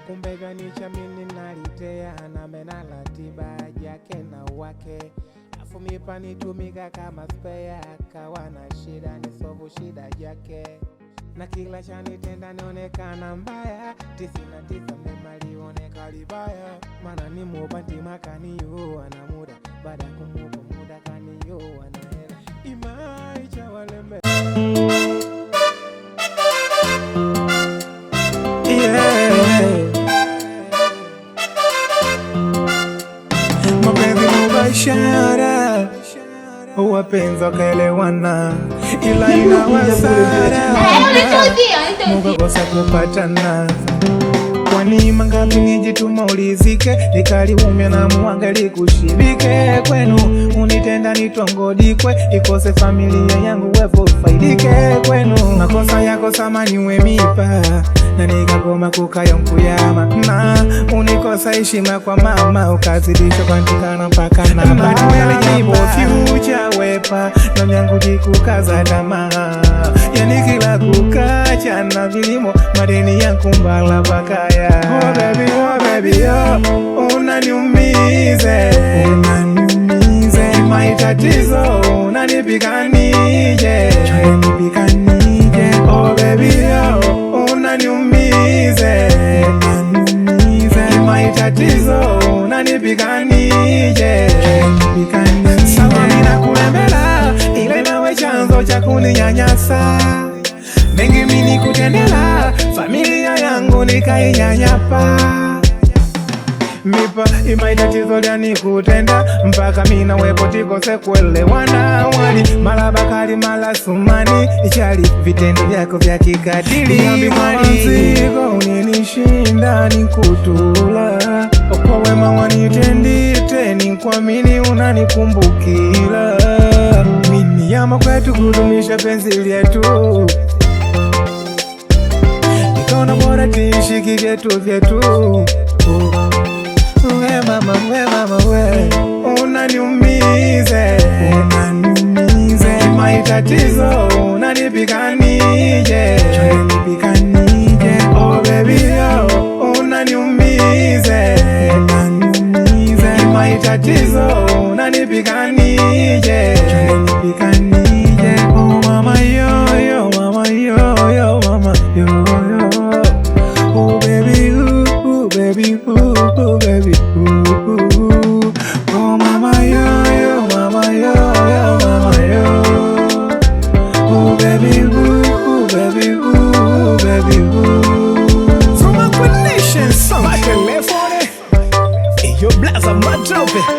kumbe ganishamini nalitea na mena ratiba yake na wake. Afu mipa nitumika kama spare, kawa na shida nisovu shida yake. Na kila chanitenda nionekana mbaya, 99 mema lioneka libaya. Mana ni mubati makaniyo ana muda, baada kumupa muda kaniyo ana hela. Imaicha walembe mapenzi mubashara, wapenzi wakaelewana ila inawasara mukakosa kupatana. Kwani mangapi nijituma ulizike, nikaliumia na muangali kushibike. Kwenu unitenda nitongodikwe, ikose familia yangu wepo ufaidike. Kwenu makosa yako samani wemipa, na nikagoma kukaya mkuyama. Na unikosa heshima kwa mama, ukazidisha kuandikana mpaka na mbali future wepa, na myangu jikukaza tamaa. Yani kila kukacha na vilimo, madeni yangu mbala bakaya. Oh baby, oh, unaniumize, maitatizo unanipikanije, oh baby, oh, unaniumize, maitatizo unanipikanije. Sawa mina kulembela, ile nawe chanzo cha kuninyanyasa. Mengi mini kutendela, familia yangu nikainyanyapa. Mipa imaitatizo gani kutenda, mpaka mina wepo tikose kuelewana. Wali mala bakari mala sumani, ichali vitendo vyako vya kikatili. Niambi mzigo uninishinda nikutula, kwa wema wanitendite nikwamini unanikumbukila. Mini yama kwetu kudumisha penzi letu, nikaona bora tishiki vyetu vyetu. We mama, we unaniumize, maitatizo unanipikanije, oh baby, oh, unaniumize, maitatizo unanipikanije. Oh mama yo, mama yo, mama yo. Oh baby, baby, baby, oh mama yo, mama yo, mama yo. Oh baby, baby, baby. From a condition, some I can live for it. Your blaza, my drop it.